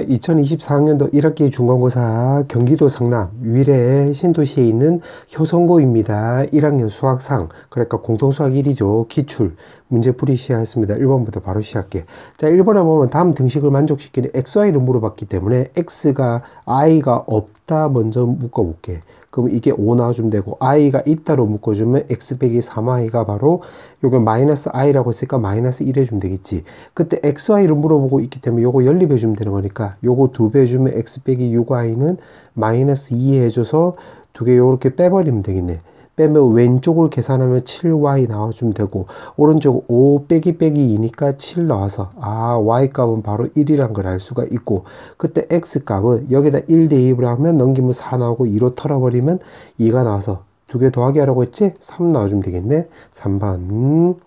2024학년도 1학기 중간고사 경기도 성남 위례 신도시에 있는 효성고입니다. 1학년 수학상, 그러니까 공통수학 1이죠. 기출 문제풀이 시작했습니다. 1번부터 바로 시작해. 자, 1번에 보면 다음 등식을 만족시키는 XY를 물어봤기 때문에 X가 I가 없다 먼저 묶어볼게. 그럼 이게 5 나와주면 되고, I가 있다로 묶어주면 X 빼기 3I가 바로 요게 마이너스 I라고 했으니까 마이너스 1 해주면 되겠지. 그때 XY를 물어보고 있기 때문에 요거 연립해주면 되는 거니까 요거 2배 해주면 X 빼기 6I는 마이너스 2 해줘서 두 개 요렇게 빼버리면 되겠네. 빼면 왼쪽을 계산하면 7y 나와주면 되고, 오른쪽 5 빼기 2니까 7 나와서 y값은 바로 1이란 걸 알 수가 있고, 그때 x값은 여기다 1 대입을 하면 넘기면 4 나오고 2로 털어버리면 2가 나와서 두 개 더하기 하라고 했지? 3 나와주면 되겠네. 3번.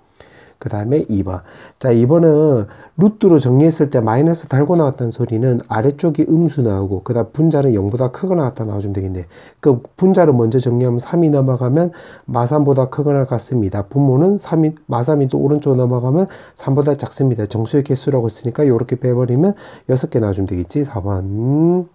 그 다음에 2번. 자, 2번은 루트로 정리했을 때 마이너스 달고 나왔다는 소리는 아래쪽이 음수 나오고, 그 다음 분자는 0보다 크거나 같다 나와주면 되겠네. 그 분자를 먼저 정리하면 3이 넘어가면 마3보다 크거나 같습니다. 분모는 3이, 마3이 또 오른쪽 넘어가면 3보다 작습니다. 정수의 개수라고 했으니까 이렇게 빼버리면 6개 나와주면 되겠지. 4번.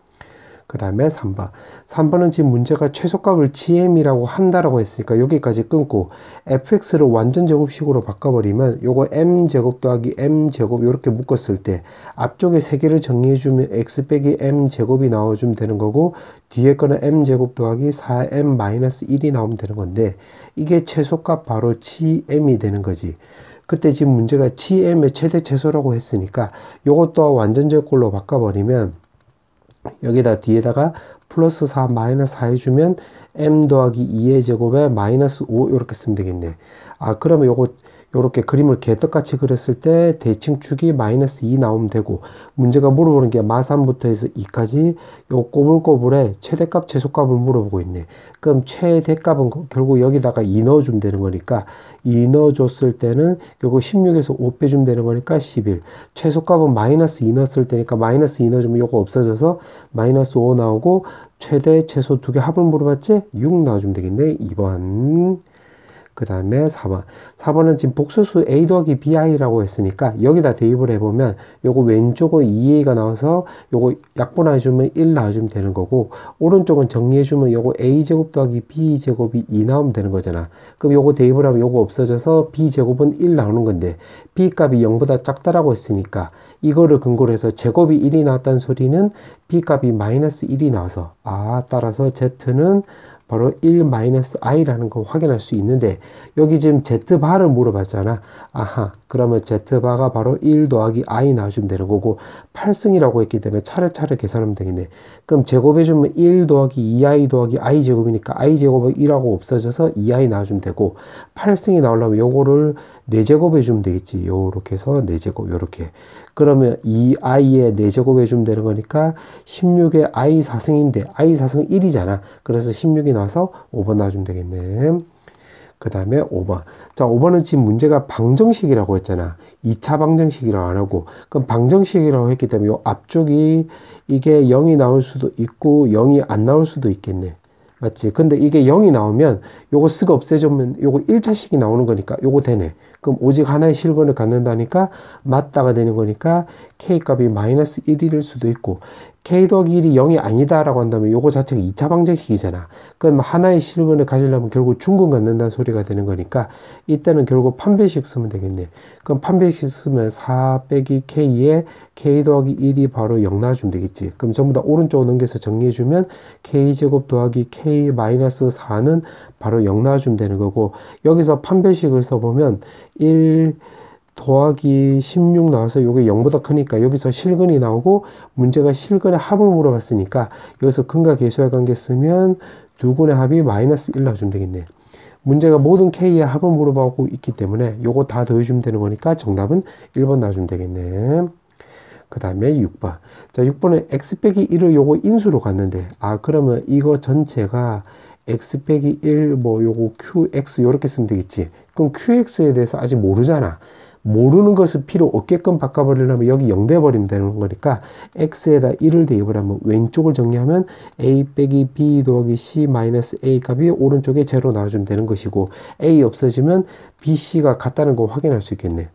그 다음에 3번. 3번은 지금 문제가 최소값을 gm이라고 한다라고 했으니까 여기까지 끊고 fx를 완전 제곱식으로 바꿔버리면 요거 m제곱 더하기 m제곱 이렇게 묶었을 때 앞쪽에 3개를 정리해주면 x 빼기 m제곱이 나와주면 되는 거고, 뒤에 거는 m제곱 더하기 4m 마이너스 1이 나오면 되는 건데, 이게 최소값 바로 gm이 되는 거지. 그때 지금 문제가 gm의 최대 최소라고 했으니까 요것 또한 완전 제곱꼴로 바꿔버리면 여기다 뒤에다가 플러스 4 마이너스 4 해주면 m 더하기 2의 제곱에 마이너스 5 이렇게 쓰면 되겠네. 그러면 요거 요렇게 그림을 개떡같이 그렸을 때 대칭축이 마이너스 2 나오면 되고, 문제가 물어보는 게 마3부터 해서 2까지 요 꼬불꼬불에 최대값 최소값을 물어보고 있네. 그럼 최대값은 결국 여기다가 2 넣어주면 되는 거니까 2 넣어줬을 때는 결국 16에서 5 빼주면 되는 거니까 11. 최소값은 마이너스 2 넣었을 때니까 마이너스 2 넣어주면 요거 없어져서 마이너스 5 나오고, 최대 최소 두 개 합을 물어봤지? 6 나와주면 되겠네. 2번. 그 다음에 4번. 4번은 지금 복소수 a 더하기 bi라고 했으니까 여기다 대입을 해보면 요거 왼쪽은 2a가 나와서 요거 약분해주면 1 나와주면 되는 거고, 오른쪽은 정리해주면 요거 a제곱 더하기 b제곱이 2 나오면 되는 거잖아. 그럼 요거 대입을 하면 요거 없어져서 b제곱은 1 나오는 건데, b값이 0보다 작다라고 했으니까 이거를 근거로 해서 제곱이 1이 나왔다는 소리는 b값이 마이너스 1이 나와서 따라서 z는 바로 1-i라는 거 확인할 수 있는데, 여기 지금 z바를 물어봤잖아. 그러면 z바가 바로 1 더하기 i 나와주면 되는 거고, 8승이라고 했기 때문에 차례차례 계산하면 되겠네. 그럼 제곱해주면 1 더하기 2i 더하기 i 제곱이니까 i 제곱은 1하고 없어져서 2i 나와주면 되고, 8승이 나오려면 요거를 4제곱 해주면 되겠지. 요렇게 해서 4제곱 요렇게. 그러면 2i에 4제곱 해주면 되는 거니까 16에 i 4승인데 i 4승 1이잖아. 그래서 16이 나와서 5번 나와주면 되겠네. 그 다음에 5번. 자, 5번은 지금 문제가 방정식이라고 했잖아. 2차 방정식이라고 안 하고. 그럼 방정식이라고 했기 때문에 요 앞쪽이 이게 0이 나올 수도 있고 0이 안 나올 수도 있겠네. 맞지? 근데 이게 0이 나오면 요거 쓱 없애주면 요거 1차식이 나오는 거니까 요거 되네. 그럼 오직 하나의 실근을 갖는다니까 맞다가 되는 거니까 k값이 마이너스 1일 수도 있고, k 더하기 1이 0이 아니다 라고 한다면 요거 자체가 2차 방정식이잖아. 그럼 하나의 실근을 가지려면 결국 중근 갖는다는 소리가 되는 거니까 이때는 결국 판별식 쓰면 되겠네. 그럼 판별식 쓰면 4 빼기 k에 k 더하기 1이 바로 0 나와주면 되겠지. 그럼 전부 다 오른쪽으로 넘겨서 정리해주면 k제곱 더하기 k 마이너스 4는 바로 0 나와주면 되는 거고, 여기서 판별식을 써보면 1 더하기 16 나와서 요게 0보다 크니까 여기서 실근이 나오고, 문제가 실근의 합을 물어봤으니까 여기서 근과 계수의 관계 쓰면 두 근의 합이 마이너스 1 나와주면 되겠네. 문제가 모든 k의 합을 물어보고 있기 때문에 요거 다 더해주면 되는 거니까 정답은 1번 나와주면 되겠네. 그 다음에 6번. 자, 6번은 x 빼기 1을 요거 인수로 갔는데, 그러면 이거 전체가 x 빼기 1 요거 qx 요렇게 쓰면 되겠지. 그럼 qx에 대해서 아직 모르잖아. 모르는 것을 필요 없게끔 바꿔버리려면 여기 0 돼버리면 되는 거니까 x에다 1을 대입을 하면 왼쪽을 정리하면 a 빼기 b 더하기 c 마이너스 a 값이 오른쪽에 0 나와주면 되는 것이고, a 없어지면 b, c가 같다는 거 확인할 수 있겠네.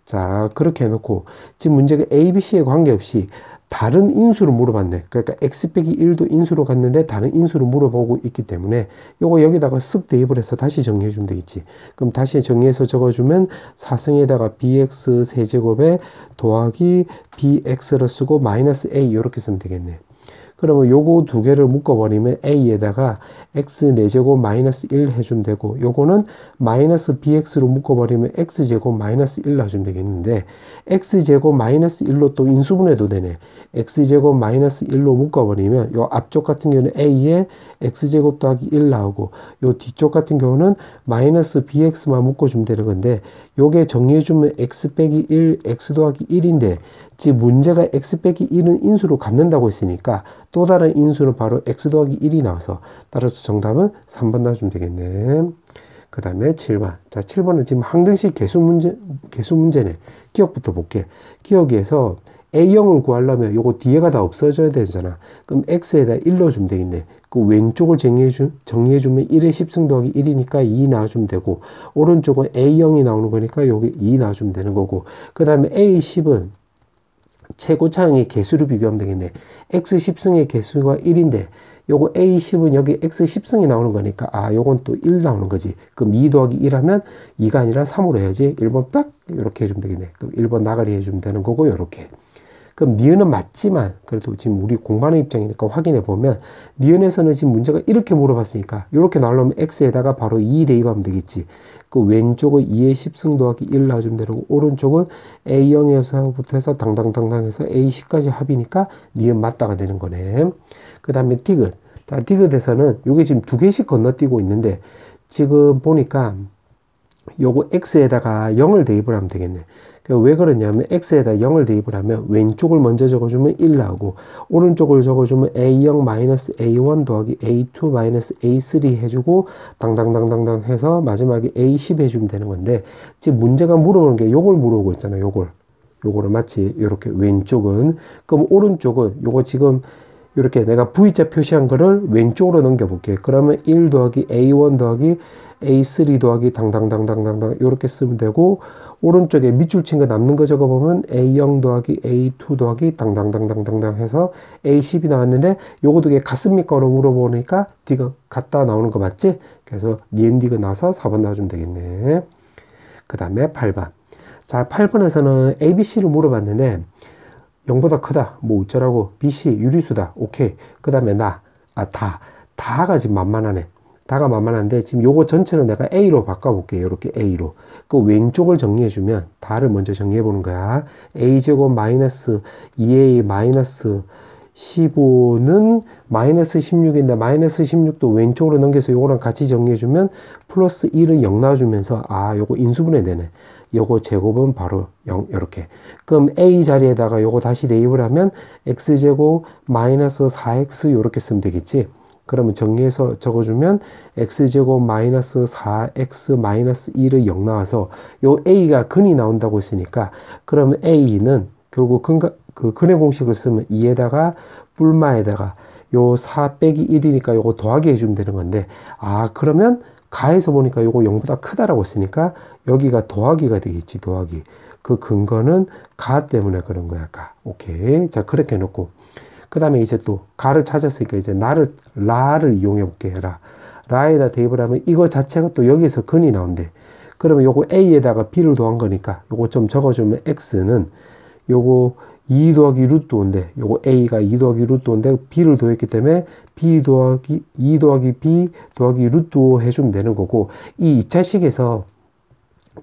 자, 그렇게 해놓고 지금 문제가 a, b, c에 관계없이 다른 인수로 물어봤네. 그러니까 x 빼기 1도 인수로 갔는데 다른 인수로 물어보고 있기 때문에 요거 여기다가 쓱 대입을 해서 다시 정리해 주면 되겠지. 그럼 다시 정리해서 적어주면 4승에다가 bx 세제곱에 더하기 bx를 쓰고 마이너스 a 이렇게 쓰면 되겠네. 그러면 요거 두 개를 묶어버리면 a에다가 x 4제곱 마이너스 1 해주면 되고, 요거는 마이너스 bx로 묶어버리면 x제곱 마이너스 1 놔주면 되겠는데, x제곱 마이너스 1로 또 인수분해도 되네. x제곱 마이너스 1로 묶어버리면 요 앞쪽 같은 경우는 a에 x제곱 더하기 1 나오고, 요 뒤쪽 같은 경우는 마이너스 bx만 묶어주면 되는 건데, 요게 정리해주면 x 빼기 1, x 더하기 1인데, 즉 문제가 x 빼기 1은 인수로 갖는다고 했으니까 또 다른 인수는 바로 x 더하기 1이 나와서, 따라서 정답은 3번 놔주면 되겠네. 그 다음에 7번. 자, 7번은 지금 항등식 개수 문제네. 기억부터 볼게. 기억에서 A형을 구하려면 요거 뒤에가 다 없어져야 되잖아. 그럼 X에다 1 넣어주면 되겠네. 그 왼쪽을 정리해주면 1의 10승 더하기 1이니까 2 나와주면 되고, 오른쪽은 A형이 나오는 거니까 여기 2 나와주면 되는 거고, 그 다음에 A10은 최고차항의 개수를 비교하면 되겠네. x10승의 개수가 1인데 요거 a10은 여기 x10승이 나오는 거니까 요건 또 1 나오는 거지. 그럼 2 더하기 1 하면 2가 아니라 3으로 해야지. 1번 딱 이렇게 해주면 되겠네. 그럼 1번 나가리 해주면 되는 거고, 요렇게. 그럼 니은은 맞지만 그래도 지금 우리 공부하는 입장이니까 확인해 보면, 니은에서는 지금 문제가 이렇게 물어봤으니까 이렇게 나오려면 x에다가 바로 2 대입하면 되겠지. 그 왼쪽은 2의 10승 더하기 1 나와주면 되고, 오른쪽은 A0에서부터 해서 당당당당 해서 A10까지 합이니까 니은 맞다가 되는 거네. 그 다음에 디귿. 자, 디귿에서는 요게 지금 두 개씩 건너뛰고 있는데, 지금 보니까 요거 x에다가 0을 대입을 하면 되겠네. 왜 그러냐면 x에다 0을 대입을 하면 왼쪽을 먼저 적어주면 1 나오고, 오른쪽을 적어주면 a0-a1 더하기 a2-a3 해주고 당당당당당 해서 마지막에 a10 해주면 되는 건데, 지금 문제가 물어보는 게 요걸 물어보고 있잖아. 요거를 마치 요렇게 왼쪽은. 그럼 오른쪽은 요거 지금 이렇게 내가 V자 표시한 거를 왼쪽으로 넘겨볼게. 그러면 1 더하기 A1 더하기 A3 더하기 당당당당당당 이렇게 쓰면 되고, 오른쪽에 밑줄 친 거 남는 거 적어보면 A0 더하기 A2 더하기 당당당당당당 해서 A10이 나왔는데, 요거 두 개 같습니까로 물어보니까 디귿 같다 나오는 거 맞지? 그래서 니은 디귿 나와서 4번 나와주면 되겠네. 그 다음에 8번. 자, 8번에서는 ABC를 물어봤는데 0보다 크다, 뭐 어쩌라고, BC 유리수다, 오케이. 그 다음에 다가 지금 만만하네. 다가 만만한데 지금 요거 전체는 내가 A로 바꿔볼게요. 이렇게 A로. 그 왼쪽을 정리해주면 다를 먼저 정리해보는 거야. A제곱 마이너스 2A 마이너스 15는 마이너스 16인데 마이너스 16도 왼쪽으로 넘겨서 요거랑 같이 정리해주면 플러스 1은 0 나와주면서 요거 인수분해 되네. 요거 제곱은 바로 0 이렇게. 그럼 A 자리에다가 요거 다시 대입을 하면 x제곱 마이너스 4x 요렇게 쓰면 되겠지. 그러면 정리해서 적어주면 x제곱 마이너스 4x 마이너스 1은 0 나와서 요 a가 근이 나온다고 했으니까, 그러면 a는 결국 그 근의 공식을 쓰면 2에다가 뿔마에다가 요 4 빼기 1이니까 요거 더하기 해주면 되는 건데, 그러면 가에서 보니까 요거 0보다 크다라고 했으니까 여기가 더하기가 되겠지. 더하기. 그 근거는 가 때문에 그런 거야. 가. 오케이. 자, 그렇게 해놓고 그 다음에 이제 또 가를 찾았으니까 이제 라를 이용해 볼게. 라에다 대입을 하면 이거 자체가 또 여기서 근이 나온대. 그러면 요거 a에다가 b를 더한 거니까 요거 좀 적어주면 x는 요거 2 더하기 루트 5인데, 요거 a가 2 더하기 루트 5인데 b를 더했기 때문에 b 더하기 2 더하기 b 더하기 루트 5 해주면 되는 거고, 이 2차식에서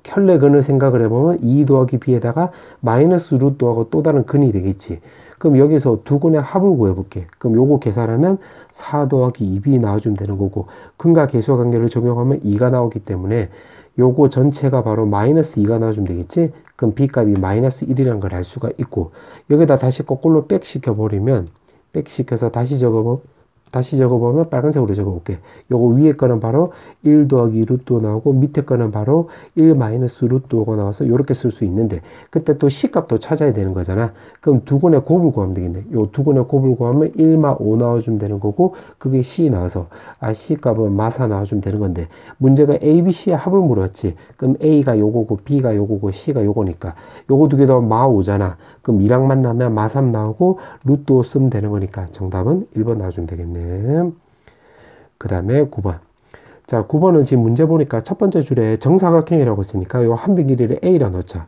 켤레근을 생각을 해보면 2 더하기 b에다가 마이너스 루트 5하고 또 다른 근이 되겠지. 그럼 여기서 두 근의 합을 구해볼게. 그럼 요거 계산하면 4 더하기 2b 나와주면 되는 거고, 근과 계수와 관계를 적용하면 2가 나오기 때문에 요거 전체가 바로 마이너스 2가 나와주면 되겠지. 그럼 b값이 마이너스 1이라는 걸 알 수가 있고, 여기다 다시 거꾸로 백시켜 버리면, 백시켜서 다시 적어보면 다시 적어보면 빨간색으로 적어볼게. 요거 위에 거는 바로 1 더하기 루트 5 나오고 밑에 거는 바로 1 마이너스 루트 5가 나와서 요렇게 쓸 수 있는데 그때 또 C값도 찾아야 되는 거잖아. 그럼 두근의 곱을 구하면 되겠네. 요 두근의 곱을 구하면 1마 5 나와주면 되는 거고 그게 C 나와서 C값은 마 4 나와주면 되는 건데 문제가 A, B, C의 합을 물었지. 그럼 A가 요거고 B가 요거고 C가 요거니까 요거 두 개 더 마 5잖아. 그럼 2랑 만나면 마 3 나오고 루트 5 쓰면 되는 거니까 정답은 1번 나와주면 되겠네. 그 다음에 9번. 자, 9번은 지금 문제 보니까 첫 번째 줄에 정사각형이라고 했으니까 요 한 배 길이를 A라 넣자.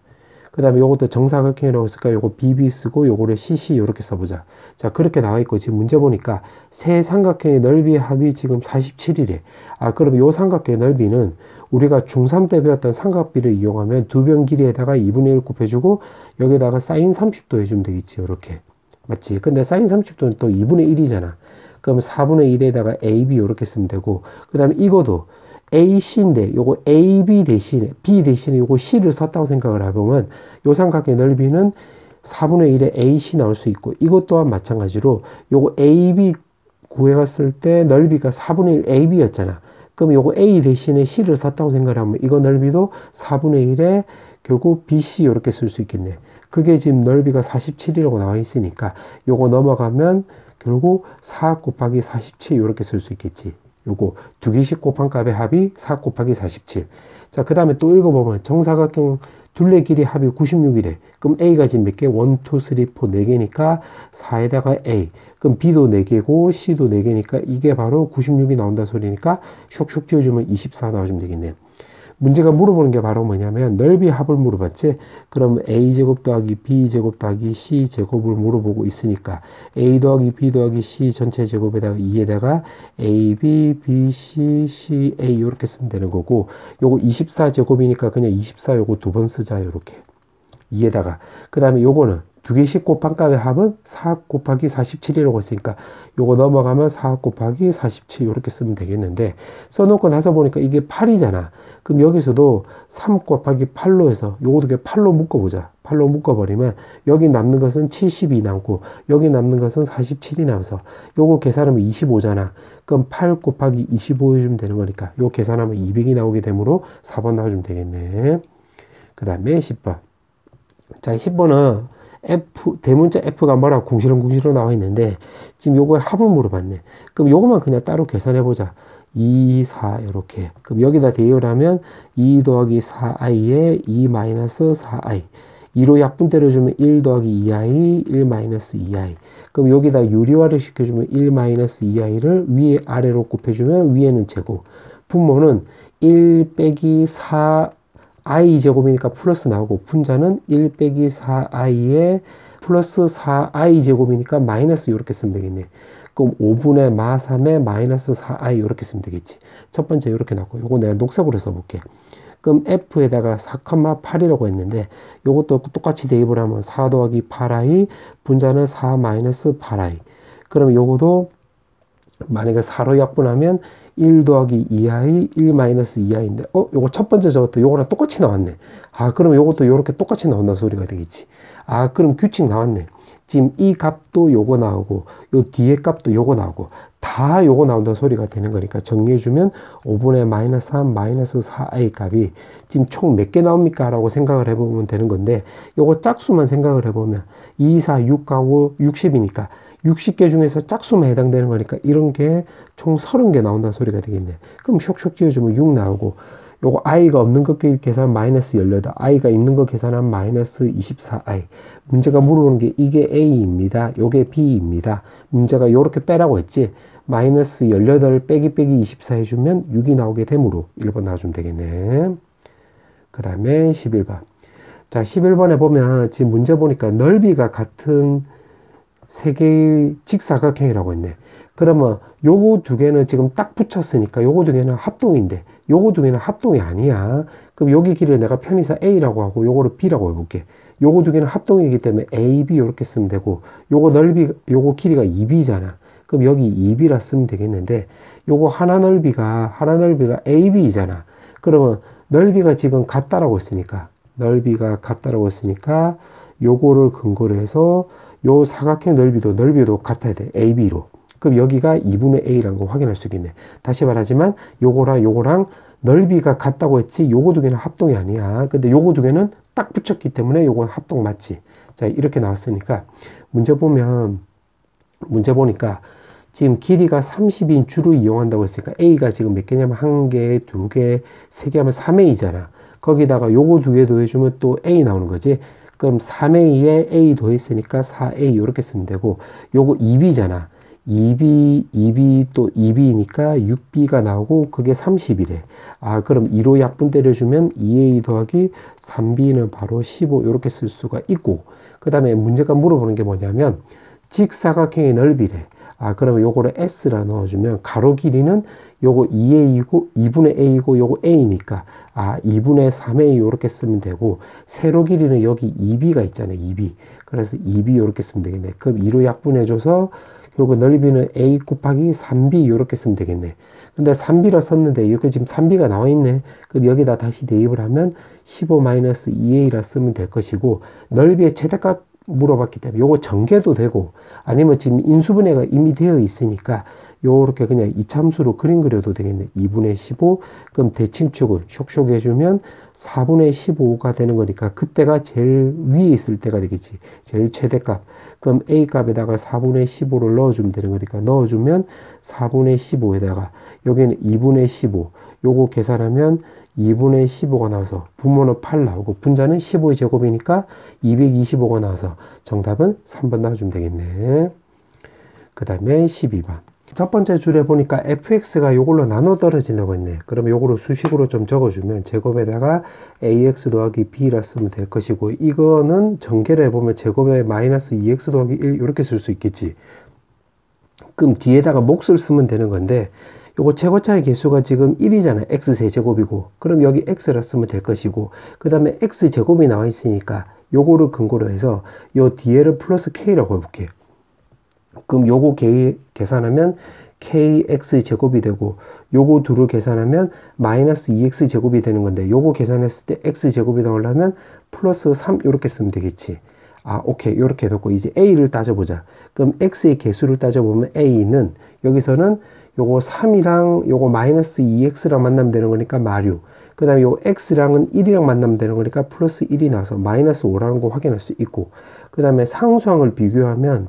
그 다음에 요것도 정사각형이라고 했으니까 요거 BB 쓰고 요거를 CC 요렇게 써보자. 자, 그렇게 나와 있고 지금 문제 보니까 세 삼각형의 넓이의 합이 지금 47이래. 아, 그럼 요 삼각형의 넓이는 우리가 중3 때 배웠던 삼각비를 이용하면 두 변 길이에다가 2분의 1 곱해주고 여기다가 사인 30도 해주면 되겠지. 요렇게. 맞지? 근데 사인 30도는 또 2분의 1이잖아. 그럼 4분의 1에다가 AB 이렇게 쓰면 되고 그 다음에 이거도 AC인데 요거 AB 대신에 B 대신에 요거 C를 썼다고 생각을 해보면 요 삼각형의 넓이는 4분의 1에 AC 나올 수 있고 이것 또한 마찬가지로 요거 AB 구해갔을 때 넓이가 4분의 1 AB였잖아. 그럼 요거 A 대신에 C를 썼다고 생각을 하면 이거 넓이도 4분의 1에 결국 BC 이렇게 쓸 수 있겠네. 그게 지금 넓이가 47이라고 나와 있으니까 요거 넘어가면 결국 4 곱하기 47 이렇게 쓸 수 있겠지. 요거 두 개씩 곱한 값의 합이 4 곱하기 47. 자, 그 다음에 또 읽어보면 정사각형 둘레 길이 합이 96이래. 그럼 A가 지금 몇 개? 1, 2, 3, 4, 4개니까 4에다가 A. 그럼 B도 4개고 C도 4개니까 이게 바로 96이 나온다 소리니까 슉슉 지워주면 24 나와주면 되겠네. 문제가 물어보는 게 바로 뭐냐면 넓이 합을 물어봤지. 그럼 A제곱 더하기 B제곱 더하기 C제곱을 물어보고 있으니까 A 더하기 B 더하기 C 전체 제곱에다가 2에다가 AB, BC, CA 이렇게 쓰면 되는 거고 요거 24제곱이니까 그냥 24 요거 두 번 쓰자. 요렇게 2에다가 그 다음에 요거는 두 개씩 곱한 값의 합은 4 곱하기 47이라고 했으니까 요거 넘어가면 4 곱하기 47 이렇게 쓰면 되겠는데 써놓고 나서 보니까 이게 8이잖아. 그럼 여기서도 3 곱하기 8로 해서 요거 두 개 8로 묶어보자. 8로 묶어버리면 여기 남는 것은 70이 남고 여기 남는 것은 47이 남아서 요거 계산하면 25잖아. 그럼 8 곱하기 25 해주면 되는 거니까 요 계산하면 200이 나오게 되므로 4번 나와주면 되겠네. 그 다음에 10번. 자, 10번은 대문자 F가 뭐라고 궁시렁궁시렁 나와 있는데 지금 요거의 합을 물어봤네. 그럼 요거만 그냥 따로 계산해 보자. 2, 4 이렇게. 그럼 여기다 대입을 하면 2 더하기 4i에 2 마이너스 4i. 2로 약분 때려주면 1 더하기 2i, 1 마이너스 2i. 그럼 여기다 유리화를 시켜주면 1 마이너스 2i를 위에 아래로 곱해주면 위에는 제곱. 분모는 1 빼기 4 i제곱이니까 플러스 나오고 분자는 1 빼기 4i에 플러스 4i제곱이니까 마이너스 이렇게 쓰면 되겠네. 그럼 5분의 마 3에 마이너스 4i 이렇게 쓰면 되겠지. 첫 번째 이렇게 나왔고 요거 내가 녹색으로 써볼게. 그럼 F에다가 4,8이라고 했는데 요것도 똑같이 대입을 하면 4 더하기 8i 분자는 4 마이너스 8i. 그러면 요거도 만약에 4로 약분하면 1 더하기 2i, 1 마이너스 2i인데, 요거 첫 번째 저것도 요거랑 똑같이 나왔네. 아, 그러면 요것도 요렇게 똑같이 나온다 소리가 되겠지. 아, 그럼 규칙 나왔네. 지금 이 값도 요거 나오고, 요 뒤에 값도 요거 나오고, 다 요거 나온다 소리가 되는 거니까 정리해주면 5분의 마이너스 3 마이너스 4i 값이 지금 총 몇 개 나옵니까? 라고 생각을 해보면 되는 건데, 요거 짝수만 생각을 해보면 2, 4, 6하고 60이니까 60개 중에서 짝수만 해당되는 거니까 이런 게 총 30개 나온다는 소리가 되겠네. 그럼 슉슉 지어주면 6 나오고 요거 i가 없는 것 계산 마이너스 18, i가 있는 거 계산하면 마이너스 24i. 문제가 물어보는 게 이게 a입니다. 요게 b입니다. 문제가 요렇게 빼라고 했지. 마이너스 18 빼기 24 해주면 6이 나오게 되므로 1번 나와주면 되겠네. 그 다음에 11번. 자, 11번에 보면 지금 문제 보니까 넓이가 같은 세 개의 직사각형이라고 했네. 그러면 요거 두 개는 지금 딱 붙였으니까 요거 두 개는 합동인데 요거 두 개는 합동이 아니야. 그럼 여기 길이를 내가 편의상 A라고 하고 요거를 B라고 해볼게. 요거 두 개는 합동이기 때문에 AB 이렇게 쓰면 되고 요거 넓이 요거 길이가 2B잖아. 그럼 여기 2B라 쓰면 되겠는데 요거 하나 넓이가 AB이잖아. 그러면 넓이가 지금 같다라고 했으니까 요거를 근거로 해서 요 사각형 넓이도 같아야 돼. AB로. 그럼 여기가 2분의 a라는 거 확인할 수 있겠네. 다시 말하지만 요거랑 넓이가 같다고 했지 요거 두 개는 합동이 아니야. 근데 요거 두 개는 딱 붙였기 때문에 요건 합동 맞지. 자, 이렇게 나왔으니까 문제 보니까 지금 길이가 30인 줄을 이용한다고 했으니까 a가 지금 몇 개냐면 1개, 2개, 3개 하면 3a잖아. 거기다가 요거 두 개 더해주면 또 a 나오는 거지. 그럼 3a에 a 더했으니까 4a 이렇게 쓰면 되고, 요거 2b잖아. 2b 또 2b니까 6b가 나오고 그게 30이래. 아, 그럼 2로 약분 때려주면 2a 더하기 3b는 바로 15 이렇게 쓸 수가 있고, 그 다음에 문제가 물어보는 게 뭐냐면 직사각형의 넓이래. 아, 그러면 요거를 s라 넣어주면 가로 길이는 요거 2분의 a이고 요거 a니까 2분의 3a 요렇게 쓰면 되고, 세로 길이는 여기 2b가 있잖아요. 2b. 그래서 2b 요렇게 쓰면 되겠네. 그럼 2로 약분해줘서 그리고 넓이는 a 곱하기 3b 요렇게 쓰면 되겠네. 근데 3b라 썼는데 여기 지금 3b가 나와 있네. 그럼 여기다 다시 대입을 하면 15-2a라 쓰면 될 것이고, 넓이의 최대값 물어봤기 때문에 요거 전개도 되고, 아니면 지금 인수분해가 이미 되어 있으니까 요렇게 그냥 이참수로 그림 그려도 되겠네. 2분의 15. 그럼 대칭축은 쇽쇽 해주면 4분의 15가 되는 거니까 그때가 제일 위에 있을 때가 되겠지. 제일 최대값. 그럼 a 값에다가 4분의 15를 넣어주면 되는 거니까 넣어주면 4분의 15에다가 여기는 2분의 15. 요거 계산하면 2분의 15가 나와서 분모는 8 나오고 분자는 15의 제곱이니까 225가 나와서 정답은 3번 나와주면 되겠네. 그 다음에 12번. 첫 번째 줄에 보니까 fx가 요걸로 나눠 떨어진다고 했네. 그러면 요거를 수식으로 좀 적어주면 제곱에다가 ax 더하기 b라 쓰면 될 것이고, 이거는 전개를 해보면 제곱에 마이너스 2x 더하기 1 이렇게 쓸 수 있겠지. 그럼 뒤에다가 몫을 쓰면 되는 건데, 요거 최고차의 개수가 지금 1이잖아. x 세제곱이고. 그럼 여기 x라 쓰면 될 것이고, 그 다음에 x 제곱이 나와 있으니까 요거를 근거로 해서 요 뒤에를 플러스 k라고 해볼게. 그럼 요거 계산하면 kx 제곱이 되고, 요거 둘을 계산하면 마이너스 2x 제곱이 되는 건데, 요거 계산했을 때 x 제곱이 나오려면 플러스 3 이렇게 쓰면 되겠지. 오케이. 이렇게 해놓고 이제 a를 따져보자. 그럼 x의 개수를 따져보면 a는 여기서는 요거 3이랑 요거 마이너스 2x랑 만나면 되는 거니까 마류. 그 다음에 요 x랑은 1이랑 만나면 되는 거니까 플러스 1이 나와서 마이너스 5라는 거 확인할 수 있고, 그 다음에 상수항을 비교하면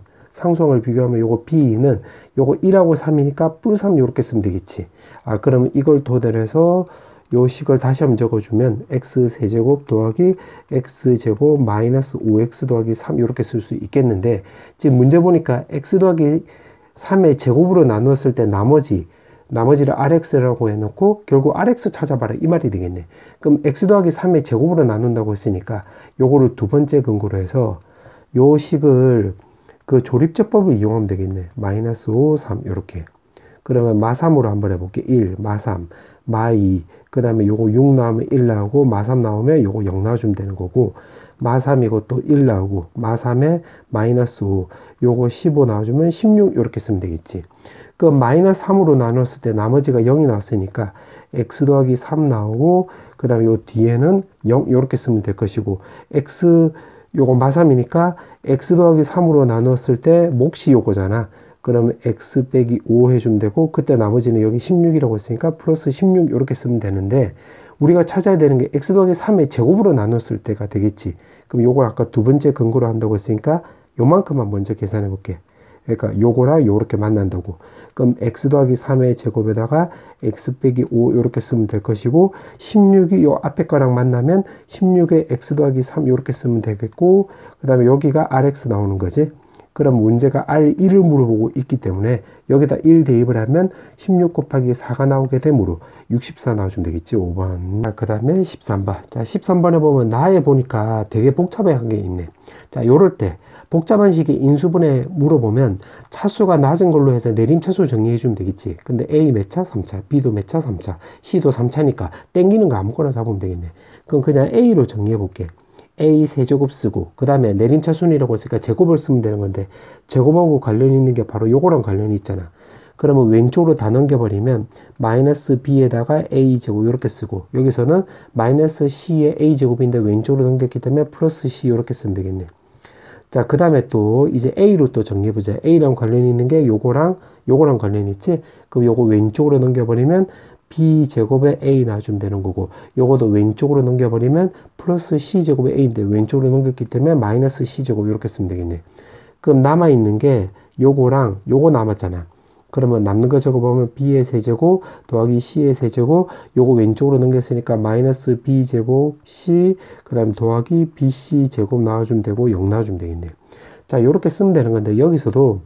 요거 b는 요거 1하고 3이니까 뿔 3 이렇게 쓰면 되겠지. 그러면 이걸 토대로 해서 요 식을 다시 한번 적어주면 x 세제곱 더하기 x 제곱 마이너스 5x 더하기 3 이렇게 쓸 수 있겠는데, 지금 문제 보니까 x 더하기 3의 제곱으로 나누었을 때 나머지를 rx라고 해놓고 결국 rx 찾아봐라 이 말이 되겠네. 그럼 x 더하기 3의 제곱으로 나눈다고 했으니까 요거를 두 번째 근거로 해서 요 식을 그 조립제법을 이용하면 되겠네. 마이너스 5, 3 이렇게. 그러면 마3으로 한번 해볼게. 1, 마3, 마2, 그 다음에 요거 6 나오면 1 나오고, 마3 나오면 요거 0 나와주면 되는 거고, 마3이고 또 1 나오고, 마3에 마이너스 5, 요거 15 나와주면 16 이렇게 쓰면 되겠지. 그 마이너스 3으로 나눴을 때 나머지가 0이 나왔으니까 x 더하기 3 나오고, 그 다음에 요 뒤에는 0 이렇게 쓰면 될 것이고, 요거 마3이니까 x 더하기 3으로 나눴을 때 몫이 요거잖아. 그러면 x 빼기 5 해주면 되고, 그때 나머지는 여기 16이라고 했으니까 플러스 16 이렇게 쓰면 되는데, 우리가 찾아야 되는 게 x 더하기 3의 제곱으로 나눴을 때가 되겠지. 그럼 요걸 아까 두 번째 근거로 한다고 했으니까 요만큼만 먼저 계산해 볼게. 그러니까 요거랑 요렇게 만난다고. 그럼 x 더하기 3의 제곱에다가 x 빼기 5 요렇게 쓰면 될 것이고, 16이 요 앞에 거랑 만나면 16에 x 더하기 3 요렇게 쓰면 되겠고, 그 다음에 여기가 rx 나오는 거지. 그럼 문제가 R1을 물어보고 있기 때문에 여기다 1 대입을 하면 16 곱하기 4가 나오게 되므로 64 나와주면 되겠지. 5번. 그 다음에 13번. 자, 13번에 보면 나에 보니까 되게 복잡한 게 있네. 자, 요럴 때 복잡한 식의 인수분해 물어보면 차수가 낮은 걸로 해서 내림차수 정리해 주면 되겠지. 근데 A 몇 차? 3차. B도 몇 차? 3차. C도 3차니까 땡기는 거 아무거나 잡으면 되겠네. 그럼 그냥 A로 정리해 볼게. A 세제곱 쓰고, 그 다음에 내림차순이라고 했으니까 제곱을 쓰면 되는 건데, 제곱하고 관련이 있는 게 바로 요거랑 관련이 있잖아. 그러면 왼쪽으로 다 넘겨버리면 마이너스 b에다가 a제곱 이렇게 쓰고, 여기서는 마이너스 c의 a제곱인데 왼쪽으로 넘겼기 때문에 플러스 c 이렇게 쓰면 되겠네. 자, 그 다음에 또 이제 A로 또 정리해보자. A랑 관련이 있는 게 요거랑 관련이 있지? 그럼 요거 왼쪽으로 넘겨버리면 B제곱에 A 나와주면 되는 거고, 요거도 왼쪽으로 넘겨버리면 플러스 C제곱에 A인데 왼쪽으로 넘겼기 때문에 마이너스 C제곱 이렇게 쓰면 되겠네. 그럼 남아있는 게 요거랑 요거 남았잖아. 그러면 남는 거 적어보면 B의 세제곱 더하기 C의 세제곱, 요거 왼쪽으로 넘겼으니까 마이너스 B제곱 C, 그 다음에 더하기 BC 제곱 나와주면 되고 0 나와주면 되겠네. 자, 요렇게 쓰면 되는 건데, 여기서도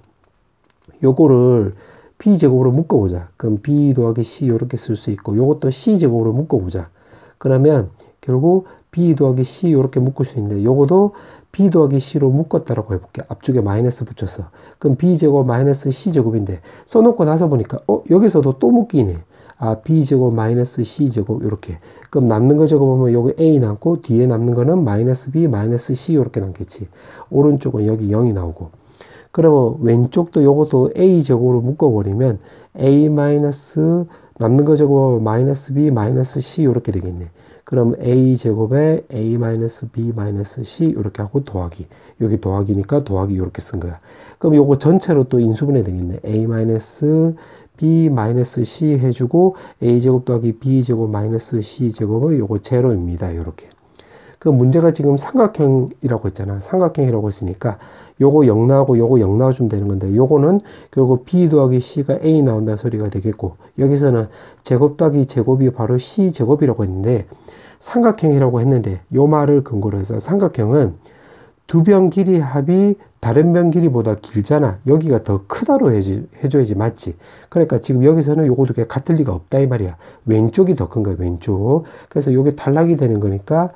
요거를 B제곱으로 묶어보자. 그럼 B 더하기 C 요렇게 쓸 수 있고, 요것도 C제곱으로 묶어보자. 그러면 결국 B 더하기 C 요렇게 묶을 수 있는데, 요거도 B 더하기 C로 묶었다라고 해볼게. 앞쪽에 마이너스 붙였어. 그럼 B제곱 마이너스 C제곱인데, 써놓고 나서 보니까 여기서도 또 묶이네. 아, B제곱 마이너스 C제곱 요렇게. 그럼 남는 거 적어보면 여기 A 남고, 뒤에 남는 거는 마이너스 B 마이너스 C 요렇게 남겠지. 오른쪽은 여기 0이 나오고. 그러면 왼쪽도 요것도 A제곱으로 묶어버리면 A 마이너스 남는 거 적어보면 마이너스 B 마이너스 C 요렇게 되겠네. 그럼 A제곱에 A 마이너스 B 마이너스 C 이렇게 하고 더하기. 여기 더하기니까 더하기 이렇게 쓴 거야. 그럼 요거 전체로 또 인수분해 되겠네. A 마이너스 B 마이너스 C 해주고 A제곱 더하기 B제곱 마이너스 C제곱은 요거 제로입니다. 요렇게. 그 문제가 지금 삼각형이라고 했잖아. 삼각형이라고 했으니까 요거 0 나오고 요거 0 나와주면 되는 건데, 요거는 결국 B 더하기 C가 A 나온다는 소리가 되겠고, 여기서는 제곱 더하기 제곱이 바로 C제곱이라고 했는데, 삼각형이라고 했는데 요 말을 근거로 해서 삼각형은 두 변 길이 합이 다른 변 길이보다 길잖아. 여기가 더 크다로 해줘야지 맞지. 그러니까 지금 여기서는 요거 두 개 같을 리가 없다 이 말이야. 왼쪽이 더 큰 거야, 왼쪽. 그래서 요게 탈락이 되는 거니까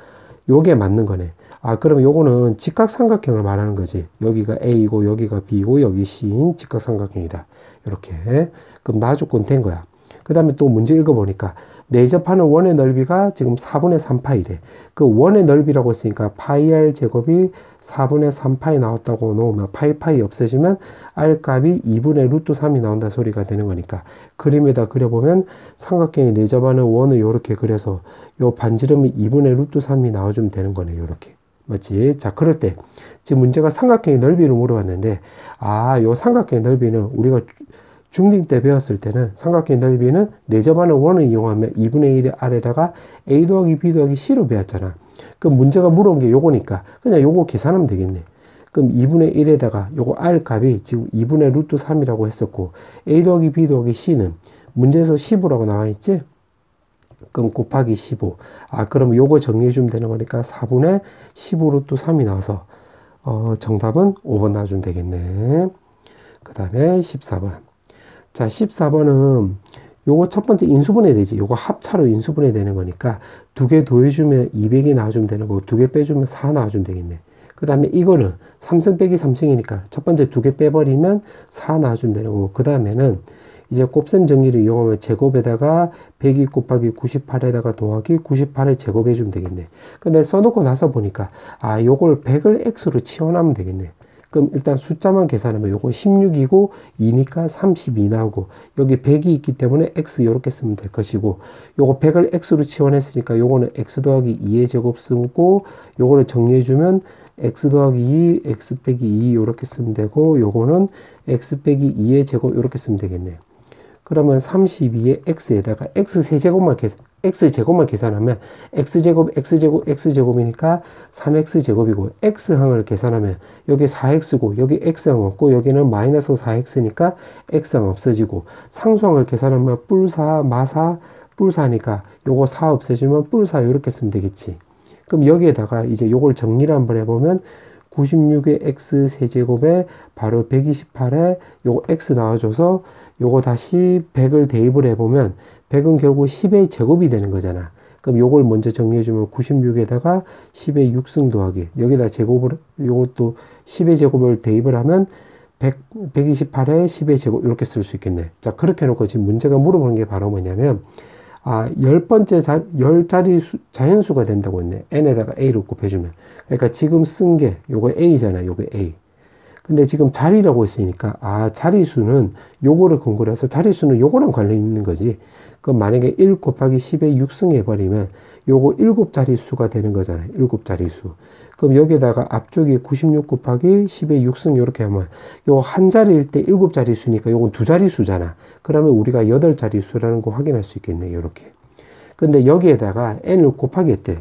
요게 맞는 거네. 아, 그럼 요거는 직각삼각형을 말하는 거지. 여기가 A고 여기가 B고 여기 C인 직각삼각형이다. 이렇게. 그럼 나 조건 된 거야. 그 다음에 또 문제 읽어보니까 내접하는 원의 넓이가 지금 4분의 3파이래. 그 원의 넓이라고 했으니까 파이 R 제곱이 4분의 3파이 나왔다고 놓으면 파이 없애지면 R 값이 2분의 루트 3이 나온다 소리가 되는 거니까, 그림에다 그려보면 삼각형이 내접하는 원을 요렇게 그려서 요 반지름이 2분의 루트 3이 나와주면 되는 거네. 요렇게. 맞지? 자, 그럴 때 지금 문제가 삼각형의 넓이를 물어봤는데, 아, 요 삼각형의 넓이는 우리가 중딩 때 배웠을 때는 삼각형의 넓이는 내접하는 원을 이용하면 2분의 1의 R에다가 A 더하기 B 더하기 C로 배웠잖아. 그럼 문제가 물어본 게 요거니까 그냥 요거 계산하면 되겠네. 그럼 2분의 1에다가 요거 R 값이 지금 2분의 루트 3이라고 했었고, A 더하기 B 더하기 C는 문제에서 15라고 나와 있지? 그럼 곱하기 15. 아, 그럼 요거 정리해주면 되는 거니까 4분의 15 루트 3이 나와서 정답은 5번 나와주면 되겠네. 그 다음에 14번. 자, 14번은 요거 첫 번째 인수분해 되지. 요거 합차로 인수분해 되는 거니까 두 개 더해주면 200이 나와주면 되는 거고, 두 개 빼주면 4 나와주면 되겠네. 그 다음에 이거는 3승 빼기 3승이니까 첫 번째 두 개 빼버리면 4 나와주면 되는 거고, 그 다음에는 이제 곱셈 정리를 이용하면 제곱에다가 102 곱하기 98에다가 더하기 98에 제곱해주면 되겠네. 근데 써놓고 나서 보니까 아, 요걸 100을 x로 치환하면 되겠네. 그럼 일단 숫자만 계산하면 요거 16이고 2니까 32 나오고, 여기 100이 있기 때문에 x 요렇게 쓰면 될 것이고, 요거 100을 x로 치환했으니까 요거는 x 더하기 2의 제곱 쓰고, 요거를 정리해주면 x 더하기 2, x 빼기 2 요렇게 쓰면 되고, 요거는 x 빼기 2의 제곱 요렇게 쓰면 되겠네. 그러면 32의 x에다가 x제곱만 계산하면 x제곱이니까 3x제곱이고, x항을 계산하면 여기 4x고 여기 x항 없고 여기는 마이너스 4x니까 x항 없어지고, 상수항을 계산하면 뿔4, 마사, 뿔4니까 요거 4 없애주면 뿔4 이렇게 쓰면 되겠지. 그럼 여기에다가 이제 요걸 정리를 한번 해보면 96의 x 세제곱에 바로 128에 요거 x 나와줘서 요거 다시 100을 대입을 해보면 100은 결국 10의 제곱이 되는 거잖아. 그럼 요걸 먼저 정리해주면 96에다가 10의 6승 더하기, 여기다 제곱을, 요것도 10의 제곱을 대입을 하면 128에 10의 제곱 이렇게 쓸 수 있겠네. 자, 그렇게 해놓고 지금 문제가 물어보는 게 바로 뭐냐면, 아, 10자리 자연수가 된다고 했네. n에다가 a를 곱해주면. 그러니까 지금 쓴 게 요거 a잖아. 요거 a. 근데 지금 자리라고 했으니까, 아, 자리수는 요거를 근거로 해서 자리수는 요거랑 관련이 있는 거지. 그럼 만약에 1 곱하기 10에 6승 해버리면 요거 7자리 수가 되는 거잖아요. 7자리 수. 그럼 여기에다가 앞쪽에 96 곱하기 10의 6승 이렇게 하면 요 한 자리일 때 7자릿수니까 요건 두 자릿수잖아. 그러면 우리가 8자릿수라는 거 확인할 수 있겠네. 이렇게. 근데 여기에다가 n을 곱하기 했대.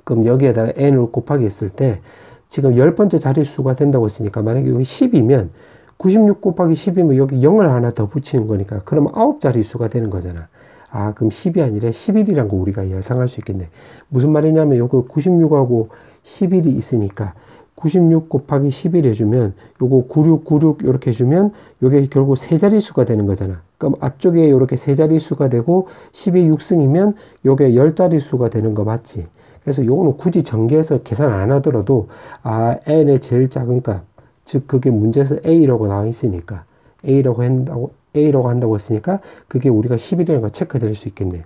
그럼 여기에다가 n을 곱하기 했을 때 지금 10번째 자릿수가 된다고 했으니까 만약에 여기 10이면 96 곱하기 10이면 여기 0을 하나 더 붙이는 거니까 그러면 9자릿수가 되는 거잖아. 아, 그럼 10이 아니라 11이란 거 우리가 예상할 수 있겠네. 무슨 말이냐면 요거 96하고 11이 있으니까 96 곱하기 11 해주면 요거 9696 이렇게 해주면 요게 결국 세 자릿수가 되는 거잖아. 그럼 앞쪽에 이렇게 세 자릿수가 되고 10의 6승이면 요게 10자릿수가 되는 거 맞지? 그래서 요거는 굳이 전개해서 계산 안 하더라도 아, n의 제일 작은 값, 즉 그게 문제에서 a라고 나와 있으니까 A라고 한다고 했으니까 그게 우리가 11이라는 거 체크될 수 있겠네.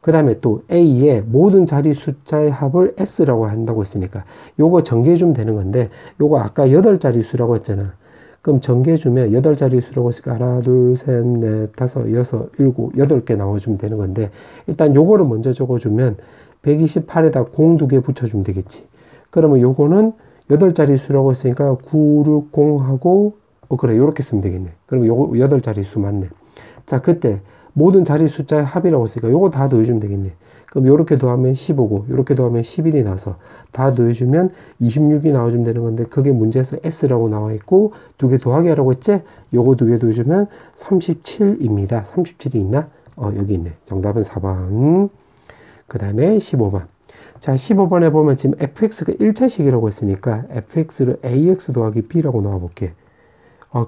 그 다음에 또 A의 모든 자리 숫자의 합을 S라고 한다고 했으니까 요거 전개해주면 되는 건데 요거 아까 8자리 수라고 했잖아. 그럼 전개해주면 8자리 수라고 했으니까 하나, 둘, 셋, 넷, 다섯, 여섯, 일곱, 8개 나와주면 되는 건데 일단 요거를 먼저 적어주면 128에다 0 2개 붙여주면 되겠지. 그러면 요거는 8자리 수라고 했으니까 9, 6, 0하고 그래 요렇게 쓰면 되겠네. 그럼 요거 8자리 수 맞네. 자 그때 모든 자리 숫자의 합이라고 했으니까 요거 다 더해주면 되겠네. 그럼 요렇게 더하면 15고 요렇게 더하면 11이 나와서 다 더해주면 26이 나와주면 되는 건데 그게 문제에서 S라고 나와 있고 2개 더하기 하라고 했지? 요거 2개 더해주면 37입니다. 37이 있나? 여기 있네. 정답은 4번. 그 다음에 15번. 자 15번에 보면 지금 fx가 1차식이라고 했으니까 fx를 ax 더하기 b라고 넣어볼게.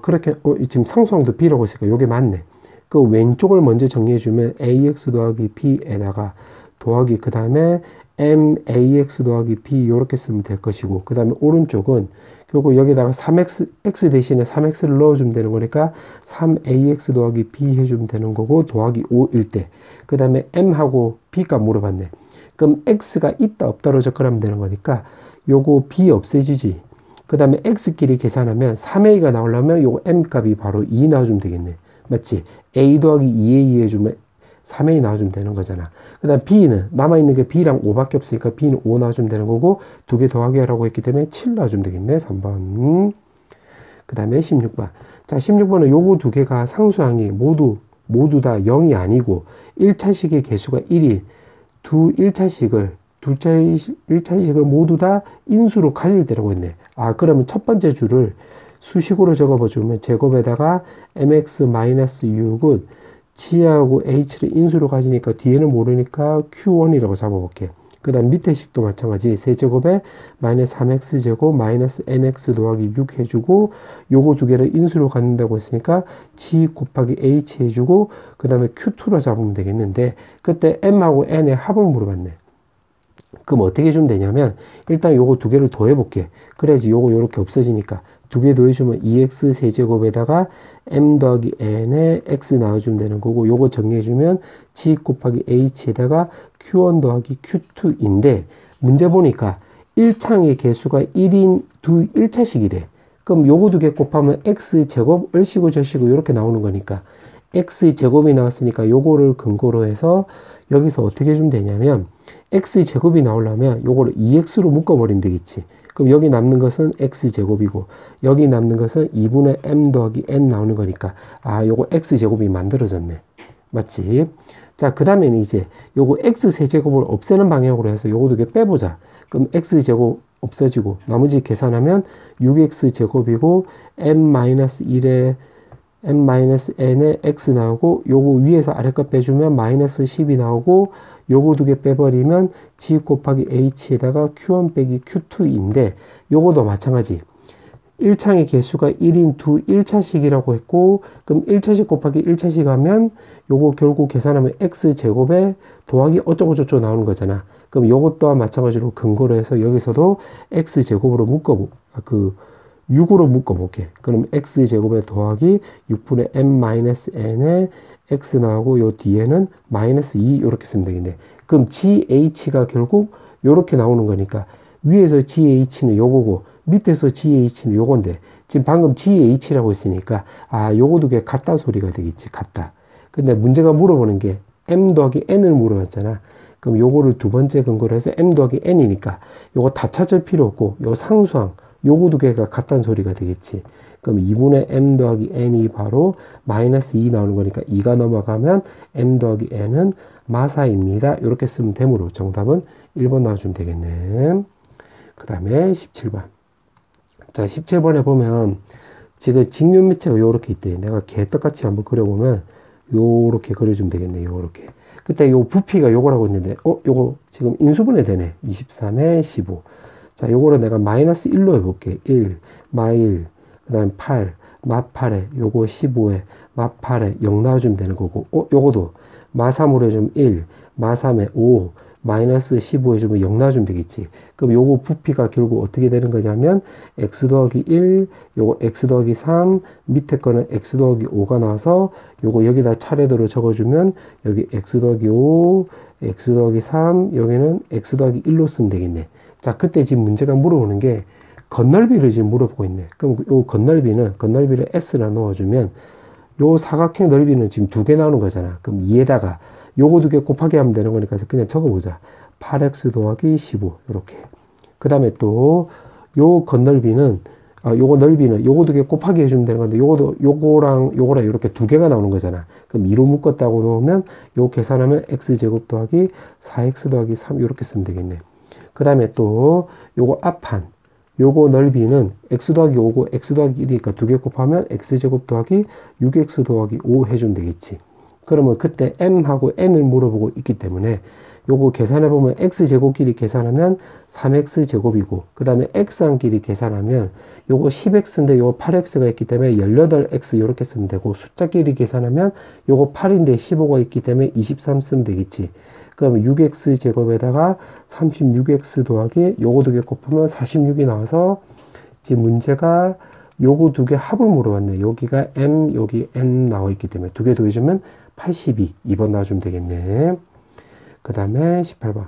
그렇게 지금 상수항도 b라고 했으니까 요게 맞네. 그 왼쪽을 먼저 정리해주면 ax 더하기 b에다가 더하기 그 다음에 max 더하기 b 요렇게 쓰면 될 것이고 그 다음에 오른쪽은 결국 여기다가 3x x 대신에 3x를 넣어주면 되는 거니까 3ax 더하기 b 해주면 되는 거고 더하기 5일 때 그 다음에 m하고 b값 물어봤네. 그럼 x가 있다 없다로 접근하면 되는 거니까 요거 b 없애주지. 그 다음에 x끼리 계산하면 3a가 나오려면 요거 m값이 바로 2 나와주면 되겠네. 맞지? a 더하기 2a 해주면 3a 나와주면 되는 거잖아. 그 다음 b는 남아있는 게 b랑 5밖에 없으니까 b는 5 나와주면 되는 거고 2개 더하기 하라고 했기 때문에 7 나와주면 되겠네. 3번. 그 다음에 16번. 자 16번은 요거 2개가 상수항이 모두 다 0이 아니고 1차식의 개수가 1이 1차식을 모두 다 인수로 가질 때라고 했네. 그러면 첫 번째 줄을 수식으로 적어보면 제곱에다가 mx-6은 g하고 h를 인수로 가지니까 뒤에는 모르니까 q1이라고 잡아볼게. 그 다음 밑에 식도 마찬가지 세제곱에 마이너스 3x제곱 마이너스 nx 더하기 6 해주고 요거 2개를 인수로 갖는다고 했으니까 g 곱하기 h 해주고 그 다음에 q2로 잡으면 되겠는데 그때 m하고 n의 합을 물어봤네. 그럼 어떻게 해주면 되냐면 일단 요거 2개를 더해볼게. 그래야지 요거 요렇게 없어지니까 2개 더해주면 2x 세제곱에다가 m 더하기 n에 x 나와주면 되는 거고 요거 정리해주면 g 곱하기 h에다가 q1 더하기 q2인데 문제 보니까 1창의 개수가 1인 1차식이래. 그럼 요거 2개 곱하면 x제곱 을시고 절시고 이렇게 나오는 거니까 x제곱이 나왔으니까 요거를 근거로 해서 여기서 어떻게 해주면 되냐면 x제곱이 나오려면 요거를 2x로 묶어버리면 되겠지. 그럼 여기 남는 것은 x제곱이고 여기 남는 것은 2분의 m 더하기 n 나오는 거니까 요거 x제곱이 만들어졌네. 맞지? 자, 그 다음에는 이제 요거 x세제곱을 없애는 방향으로 해서 요거 2개 빼보자. 그럼 x제곱 없어지고 나머지 계산하면 6x제곱이고 m-1에 m-n에 x 나오고 요거 위에서 아래값 빼주면 마이너스 10이 나오고 요거 2개 빼버리면 g 곱하기 h에다가 q1 빼기 q2인데 요거도 마찬가지 1창의 개수가 1인 1차식이라고 했고 그럼 1차식 곱하기 1차식 하면 요거 결국 계산하면 x제곱에 더하기 어쩌고저쩌고 나오는 거잖아. 그럼 요것 또한 마찬가지로 근거로 해서 여기서도 x제곱으로 6으로 묶어볼게. 그럼 x제곱에 더하기 6분의 m-n에 x 나오고 요 뒤에는 마이너스 2 이렇게 쓰면 되겠네. 그럼 GH가 결국 요렇게 나오는 거니까 위에서 GH는 요거고 밑에서 GH는 요건데 지금 방금 GH라고 했으니까 요거 2개 같다 소리가 되겠지. 같다. 근데 문제가 물어보는 게 m 더하기 n을 물어봤잖아. 그럼 요거를 두 번째 근거로 해서 m 더하기 n이니까 요거 다 찾을 필요 없고 요 상수항 요거 두 개가 같다는 소리가 되겠지. 그럼 2분의 m 더하기 n이 바로 마이너스 2 나오는 거니까 2가 넘어가면 m 더하기 n은 마사입니다. 이렇게 쓰면 되므로 정답은 1번 나와주면 되겠네. 그 다음에 17번. 자, 17번에 보면 지금 직면매체가 요렇게 있대. 내가 개떡같이 한번 그려보면 요렇게 그려주면 되겠네. 요렇게. 그때 요 부피가 요거라고 했는데, 요거 지금 인수분해 되네. 23에 15. 자, 요거를 내가 마이너스 1로 해볼게. 1, 마1, 그 다음 8, 마8에, 요거 15에, 마8에 0 나와주면 되는 거고, 요거도 마3으로 해주면 1, 마3에 5, 마이너스 15 해주면 0 나와주면 되겠지. 그럼 요거 부피가 결국 어떻게 되는 거냐면, x 더하기 1, 요거 x 더하기 3, 밑에 거는 x 더하기 5가 나와서, 요거 여기다 차례대로 적어주면, 여기 x 더하기 5, x 더하기 3, 여기는 x 더하기 1로 쓰면 되겠네. 자, 그때 지금 문제가 물어보는 게, 건널비를 지금 물어보고 있네. 그럼 요 건널비를 S라 넣어주면, 요 사각형 넓이는 지금 두 개 나오는 거잖아. 그럼 2에다가 요거 두 개 곱하기 하면 되는 거니까 그냥 적어보자. 8x 더하기 15. 요렇게. 그 다음에 또, 요 건널비는, 요거 넓이는 요거 두 개 곱하기 해주면 되는 건데, 요거랑 이렇게 두 개가 나오는 거잖아. 그럼 2로 묶었다고 놓으면, 요 계산하면 x제곱 더하기 4x 더하기 3, 요렇게 쓰면 되겠네. 그 다음에 또, 요거 앞판. 요거 넓이는 x 더하기 5고 x 더하기 1이니까 두 개 곱하면 x제곱 더하기 6x 더하기 5 해주면 되겠지. 그러면 그때 m하고 n을 물어보고 있기 때문에 요거 계산해보면 x제곱끼리 계산하면 3x제곱이고 그 다음에 x항끼리 계산하면 요거 10x인데 요거 8x가 있기 때문에 18x 요렇게 쓰면 되고 숫자끼리 계산하면 요거 8인데 15가 있기 때문에 23 쓰면 되겠지. 그럼 6x 제곱에다가 36x 더하기 요거 두 개 곱하면 46이 나와서 지금 문제가 요거 두 개 합을 물어봤네. 여기가 m, 여기 n 나와 있기 때문에 두 개 더해주면 82. 2번 나와주면 되겠네. 그 다음에 18번.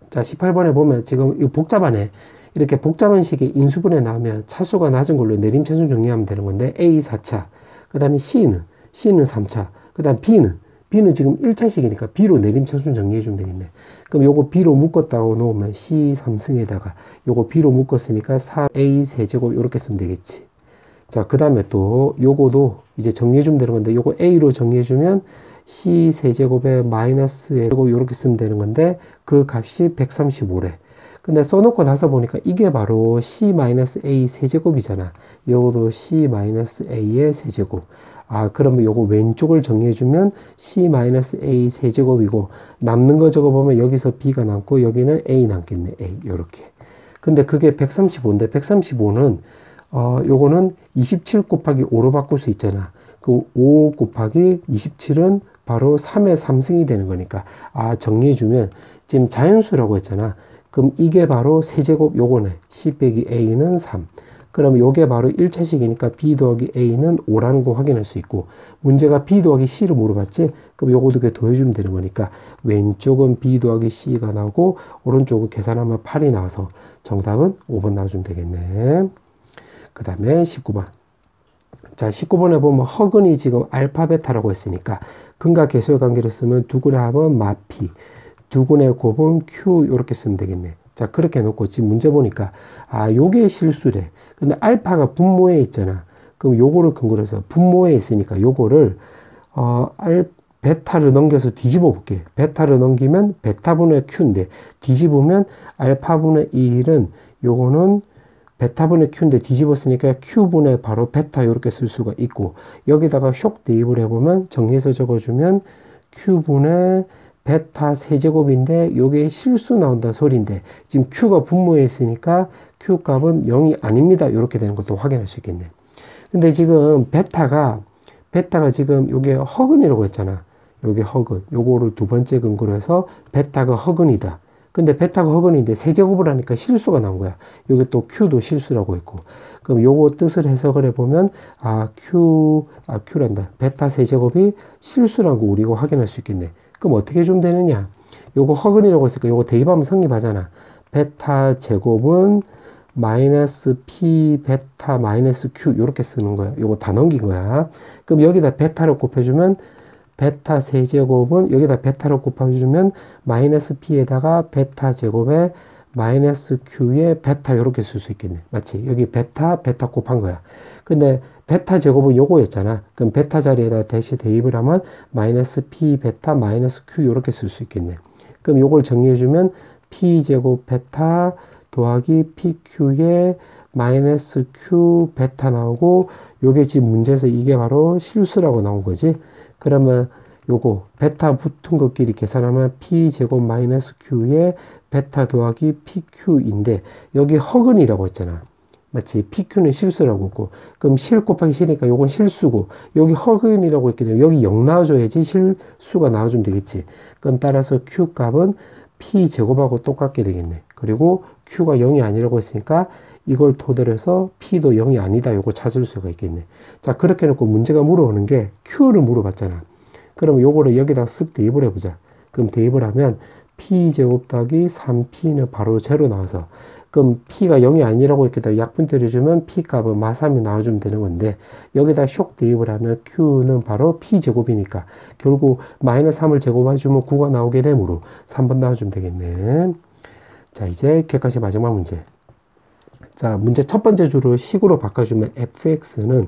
자, 18번에 보면 지금 이 복잡하네. 이렇게 복잡한 식의 인수분해 나오면 차수가 낮은 걸로 내림차순 정리하면 되는 건데 A 4차. 그 다음에 C는 3차. 그 다음 B는 지금 1차식이니까 B로 내림차순 정리해주면 되겠네. 그럼 요거 B로 묶었다고 놓으면 C 3승에다가 요거 B로 묶었으니까 4A 세제곱 이렇게 쓰면 되겠지. 자, 그 다음에 또 요거도 이제 정리해주면 되는 건데 요거 A로 정리해주면 C 세제곱에 마이너스 제곱 이렇게 쓰면 되는 건데 그 값이 135래. 근데 써놓고 나서 보니까 이게 바로 C-A 세제곱이잖아. 요것도 C-A의 세제곱. 그러면 요거 왼쪽을 정리해주면 C-A 세제곱이고 남는 거 적어보면 여기서 B가 남고 여기는 A 남겠네. A 요렇게. 근데 그게 135인데 135는 요거는 27 곱하기 5로 바꿀 수 있잖아. 그 5 곱하기 27은 바로 3의 3승이 되는 거니까 정리해주면 지금 자연수라고 했잖아. 그럼 이게 바로 세제곱 요거네. C 빼기 A는 3. 그럼 요게 바로 1차식이니까 B 더하기 A는 5라는 거 확인할 수 있고 문제가 B 더하기 C를 물어봤지? 그럼 요거 두 개 더해주면 되는 거니까 왼쪽은 B 더하기 C가 나오고 오른쪽은 계산하면 8이 나와서 정답은 5번 나와주면 되겠네. 그 다음에 19번. 자, 19번에 보면 허근이 지금 알파 베타라고 했으니까 근과 계수의 관계를 쓰면 두근의 합은 마피, 두근의 곱은 Q 이렇게 쓰면 되겠네. 자, 그렇게 해놓고 지금 문제 보니까 요게 실수래. 근데 알파가 분모에 있잖아. 그럼 요거를 근거로 해서 분모에 있으니까 요거를 베타를 넘겨서 뒤집어 볼게. 베타를 넘기면 베타분의 Q인데 뒤집으면 알파분의 1은 요거는 베타분의 Q인데 뒤집었으니까 Q분의 바로 베타 이렇게 쓸 수가 있고 여기다가 쇽 대입을 해보면 정리해서 적어주면 Q분의 베타 세제곱인데 요게 실수 나온다 소리인데 지금 Q가 분모에 있으니까 Q 값은 0이 아닙니다. 이렇게 되는 것도 확인할 수 있겠네. 근데 지금 베타가 지금 요게 허근이라고 했잖아. 요게 허근. 요거를 두 번째 근거로 해서 베타가 허근이다. 근데 베타가 허근인데 세제곱을 하니까 실수가 나온 거야. 여기 또 Q도 실수라고 했고. 그럼 요거 뜻을 해석을 해보면, Q란다. 베타 세제곱이 실수라는 거 우리가 확인할 수 있겠네. 그럼 어떻게 좀 되느냐? 요거 허근이라고 했으니까 요거 대입하면 성립하잖아. 베타 제곱은 마이너스 P 베타 마이너스 Q 요렇게 쓰는 거야. 요거 다 넘긴 거야. 그럼 여기다 베타를 곱해주면 베타 세제곱은 여기다 베타로 곱해주면 마이너스 p에다가 베타 제곱에 마이너스 q에 베타 이렇게 쓸 수 있겠네. 맞지? 여기 베타 곱한 거야. 근데 베타 제곱은 요거였잖아. 그럼 베타 자리에다 대시 대입을 하면 마이너스 p 베타 마이너스 q 이렇게 쓸 수 있겠네. 그럼 요걸 정리해주면 p 제곱 베타 더하기 pq에 마이너스 q 베타 나오고, 요게 지금 문제에서 이게 바로 실수라고 나온 거지. 그러면 요거 베타 붙은 것끼리 계산하면 p 제곱 마이너스 q에 베타 더하기 pq인데, 여기 허근이라고 했잖아. 맞지? pq는 실수라고 했고, 그럼 실 곱하기 실이니까 요건 실수고, 여기 허근이라고 했기 때문에 여기 0 나와줘야지 실수가 나와주면 되겠지. 그럼 따라서 q 값은 p 제곱하고 똑같게 되겠네. 그리고 q가 0이 아니라고 했으니까 이걸 토대로 해서 p도 0이 아니다, 요거 찾을 수가 있겠네. 자, 그렇게 해놓고 문제가 물어보는 게 q를 물어봤잖아. 그럼 요거를 여기다 쓱 대입을 해보자. 그럼 대입을 하면 p제곱 더하기 3p는 바로 제로 나와서, 그럼 p가 0이 아니라고 했기 때문에 약분 때려주면 p 값은 마3이 나와주면 되는 건데, 여기다 쇽 대입을 하면 q는 바로 p제곱이니까 결국 마이너스 3을 제곱해주면 9가 나오게 되므로 3번 나와주면 되겠네. 자, 이제 객관식 마지막 문제. 자, 문제 첫 번째 줄을 식으로 바꿔주면 fx는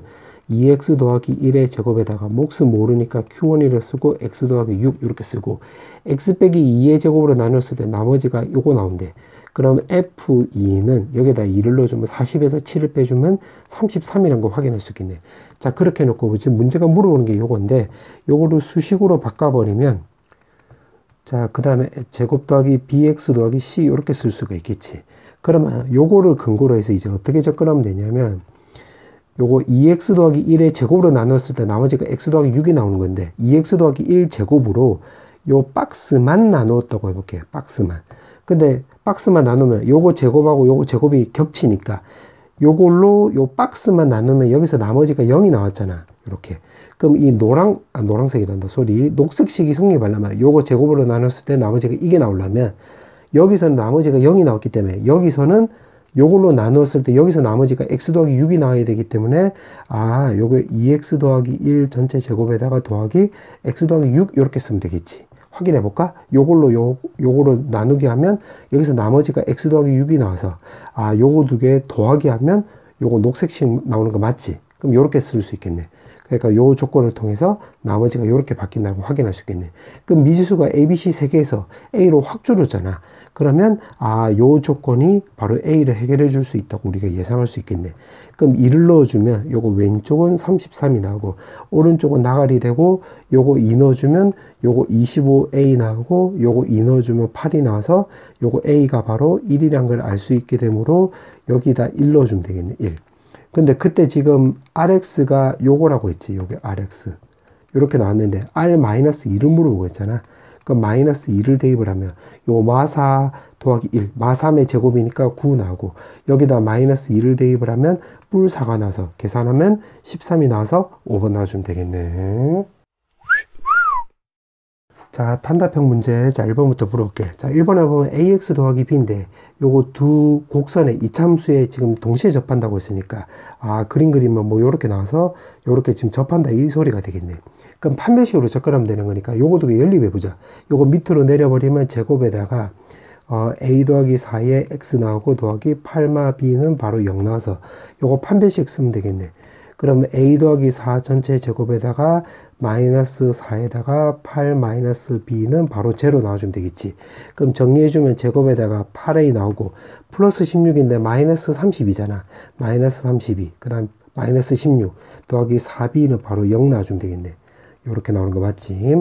2x 더하기 1의 제곱에다가 몫을 모르니까 q1을 쓰고 x 더하기 6 이렇게 쓰고, x 빼기 2의 제곱으로 나눴을 때 나머지가 요거 나온대. 그럼 f2는 여기다 2를 넣어주면 40에서 7을 빼주면 33이라는 거 확인할 수 있겠네. 자, 그렇게 해놓고 지금 문제가 물어보는 게 요건데, 요거를 수식으로 바꿔버리면, 자, 그 다음에 제곱 더하기 bx 더하기 c 이렇게 쓸 수가 있겠지. 그러면 요거를 근거로 해서 이제 어떻게 접근하면 되냐면, 요거 2x 더하기 1의 제곱으로 나눴을 때 나머지가 x 더하기 6이 나오는 건데, 2x 더하기 1 제곱으로 요 박스만 나누었다고 해볼게요. 박스만. 근데 박스만 나누면 요거 제곱하고 요거 제곱이 겹치니까 요걸로 요 박스만 나누면 여기서 나머지가 0이 나왔잖아. 이렇게. 그럼 이 노란색이란다. 소리. 녹색식이 성립하려면 요거 제곱으로 나눴을 때 나머지가 이게 나오려면 여기서는 나머지가 0이 나왔기 때문에 여기서는 요걸로 나누었을 때 여기서 나머지가 x 더하기 6이 나와야 되기 때문에, 아, 요거 2x 더하기 1 전체 제곱에다가 더하기 x 더하기 6 이렇게 쓰면 되겠지. 확인해 볼까? 요거를 나누기 하면 여기서 나머지가 x 더하기 6이 나와서, 아, 요거 두 개 더하기 하면 요거 녹색식 나오는 거 맞지? 그럼 요렇게 쓸 수 있겠네. 그러니까 요 조건을 통해서 나머지가 요렇게 바뀐다고 확인할 수 있겠네. 그럼 미지수가 a, b, c 세 개에서 a로 확 줄었잖아. 그러면 아, 요 조건이 바로 a를 해결해 줄 수 있다고 우리가 예상할 수 있겠네. 그럼 2를 넣어주면 요거 왼쪽은 33이 나오고 오른쪽은 나가리 되고, 요거 2 넣어주면 요거 25a 나오고, 요거 2 넣어주면 8이 나와서 요거 a가 바로 1이란 걸 알 수 있게 되므로 여기다 1 넣어주면 되겠네. 1. 근데 그때 지금 rx가 요거라고 했지. 요게 rx. 이렇게 나왔는데 r-2를 물어보고 했잖아. 그럼 마이너스 2를 대입을 하면 요 마4 더하기 1, 마3의 제곱이니까 9 나오고, 여기다 마이너스 2를 대입을 하면 뿔 4가 나와서 계산하면 13이 나와서 5번 나와주면 되겠네. 자, 단답형 문제. 자, 1번부터 물어볼게. 자, 1번에 보면 ax 더하기 b인데 요거 두 곡선의 이참수에 지금 동시에 접한다고 했으니까, 아, 그림 그리면 뭐 요렇게 나와서 요렇게 지금 접한다 이 소리가 되겠네. 그럼 판별식으로 접근하면 되는 거니까 요거도 연립해 보자. 요거 밑으로 내려버리면 제곱에다가 a 더하기 4에 x 나오고 더하기 8마 b는 바로 0 나와서 요거 판별식 쓰면 되겠네. 그럼 a 더하기 4 전체 제곱에다가 마이너스 4에다가 8 마이너스 b는 바로 제로 나와주면 되겠지. 그럼 정리해주면 제곱에다가 8a 나오고 플러스 16인데 마이너스 30이잖아. 마이너스 32. 그 다음 마이너스 16 더하기 4b는 바로 0 나와주면 되겠네. 요렇게 나오는 거 맞지?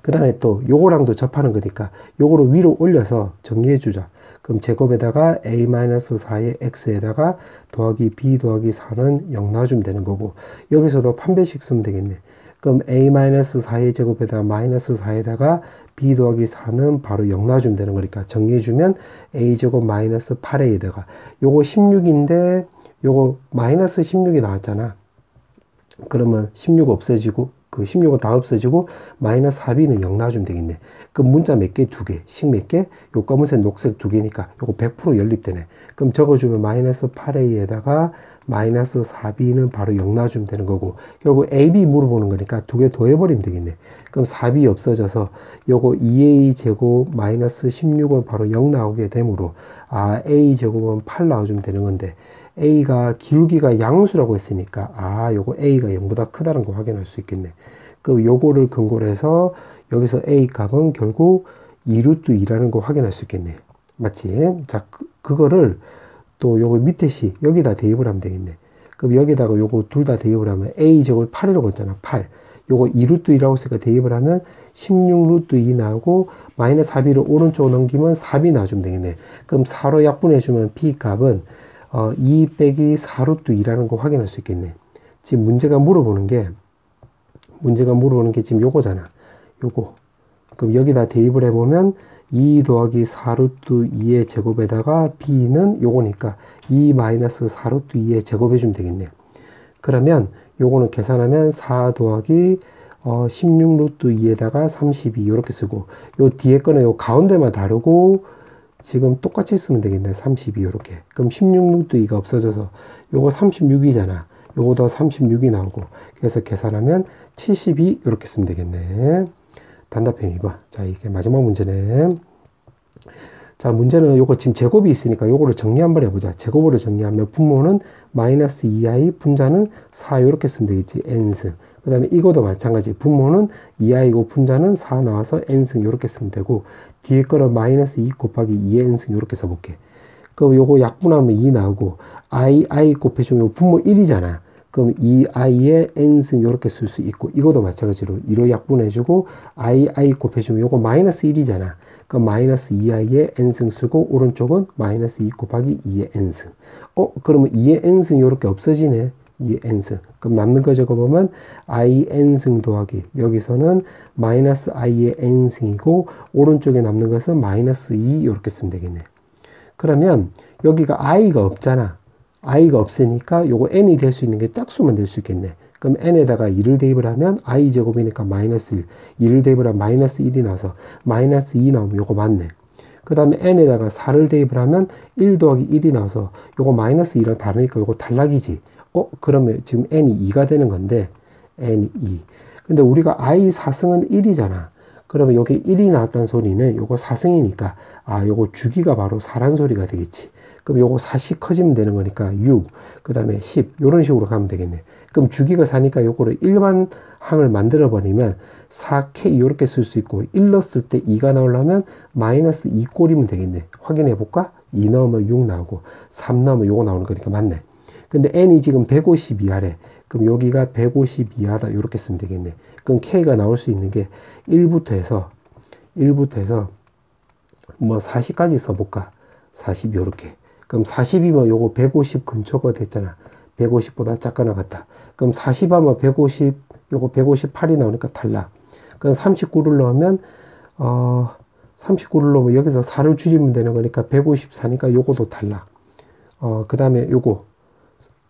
그 다음에 또 요거랑도 접하는 거니까 요거를 위로 올려서 정리해주자. 그럼 제곱에다가 a-4의 x에다가 더하기 b 더하기 4는 0 나와주면 되는 거고, 여기서도 판별식 쓰면 되겠네. 그럼 a-4의 제곱에다가 마이너스 4에다가 b 더하기 4는 바로 0 나와주면 되는 거니까 정리해주면 a제곱 마이너스 8a에다가 요거 16인데 요거 마이너스 16이 나왔잖아. 그러면 16 없어지고 그 16은 다 없어지고 마이너스 4b는 0 나와주면 되겠네. 그럼 문자 몇 개? 2개. 식 몇 개? 요 검은색 녹색 2개니까 요거 100% 연립되네. 그럼 적어주면 마이너스 8a에다가 마이너스 4b는 바로 0 놔주면 되는 거고, 결국 ab 물어보는 거니까 두 개 더해버리면 되겠네. 그럼 4b 없어져서 요거 2a 제곱 마이너스 16은 바로 0 나오게 되므로 a 제곱은 8 나와주면 되는 건데, a가 기울기가 양수라고 했으니까 요거 a가 0보다 크다는 거 확인할 수 있겠네. 그럼 요거를 근거로 해서 여기서 a 값은 결국 2루트 2라는 거 확인할 수 있겠네. 맞지? 자, 그거를 또 요거 밑에 시 여기다 대입을 하면 되겠네. 그럼 여기다가 요거 둘 다 대입을 하면 a 제곱을 8이라고 했잖아. 8. 요거 2루트 2라고 했으니까 대입을 하면 16루트 2 나오고 마이너스 4b를 오른쪽 넘기면 4b 나와주면 되겠네. 그럼 4로 약분해주면 b 값은 2 빼기 4루트 2라는 거 확인할 수 있겠네. 지금 문제가 물어보는 게 지금 요거잖아. 요거. 그럼 여기다 대입을 해보면 2 더하기 4루트 2의 제곱에다가 b는 요거니까 2 마이너스 4루트 2의 제곱해주면 되겠네. 그러면 요거는 계산하면 4 더하기 16루트 2에다가 32 이렇게 쓰고, 요 뒤에 거는 요 가운데만 다르고 지금 똑같이 쓰면 되겠네. 32 이렇게. 그럼 16루트 2가 없어져서 요거 36이잖아. 요거 더 36이 나오고, 그래서 계산하면 72 이렇게 쓰면 되겠네. 단답형 2번. 자, 이게 마지막 문제네. 자, 문제는 요거 지금 제곱이 있으니까 요거를 정리 한번 해보자. 제곱으로 정리하면 분모는 마이너스 2i, 분자는 4 이렇게 쓰면 되겠지. n승. 그 다음에 이거도 마찬가지. 분모는 2i고 분자는 4 나와서 n승 이렇게 쓰면 되고, 뒤에 거는 마이너스 2 곱하기 2의 n승 이렇게 써볼게. 그럼 요거 약분하면 2 나오고, i 곱해주면 요 분모 1이잖아. 그럼 2i의 n승 이렇게 쓸 수 있고, 이것도 마찬가지로 2로 약분해주고 i 곱해주면 요거 마이너스 1이잖아. 그럼 마이너스 2i의 n승 쓰고, 오른쪽은 마이너스 2 곱하기 2의 n승. 그러면 2의 n승 이렇게 없어지네. 2의 n승. 그럼 남는 거 적어보면 i n승 더하기, 여기서는 마이너스 i의 n승이고, 오른쪽에 남는 것은 마이너스 2 이렇게 쓰면 되겠네. 그러면 여기가 i가 없잖아. i가 없으니까 요거 n이 될 수 있는 게 짝수만 될 수 있겠네. 그럼 n에다가 2를 대입을 하면 i 제곱이니까 마이너스 1. 2를 대입을 하면 마이너스 1이 나와서 마이너스 2 나오면 요거 맞네. 그 다음에 n에다가 4를 대입을 하면 1 더하기 1이 나와서 요거 마이너스 2랑 다르니까 요거 단락이지. 그러면 지금 n이 2가 되는 건데, n이 2. 근데 우리가 i 4승은 1이잖아. 그러면 여기 1이 나왔다는 소리는 요거 4승이니까 요거 주기가 바로 4란 소리가 되겠지. 그럼 요거 4씩 커지면 되는 거니까 6, 그 다음에 10 요런 식으로 가면 되겠네. 그럼 주기가 4니까 요거를 일반 항을 만들어 버리면 4k 이렇게 쓸 수 있고, 1 넣었을 때 2가 나오려면 마이너스 2 꼴이면 되겠네. 확인해 볼까? 2 넣으면 6 나오고 3 넣으면 요거 나오는 거니까 맞네. 근데 n이 지금 150 이하래. 그럼 여기가 150 이하다 이렇게 쓰면 되겠네. 그럼 k가 나올 수 있는 게 1부터 해서 뭐 40까지 써볼까? 40 요렇게. 그럼 40이면 요거 150 근처가 됐잖아. 150보다 작거나 같다. 그럼 40 하면 150, 요거 158이 나오니까 탈락. 그럼 39를 넣으면 39를 넣으면 여기서 4를 줄이면 되는 거니까 154니까 요거도 탈락. 그 다음에 요거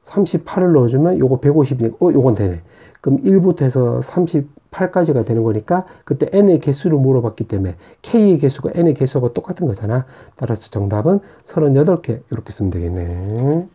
38을 넣어주면 요거 150이니까 요건 되네. 그럼 1부터 해서 38까지가 되는 거니까, 그때 n의 개수를 물어봤기 때문에 k의 개수가 n의 개수하고 똑같은 거잖아. 따라서 정답은 38개 이렇게 쓰면 되겠네.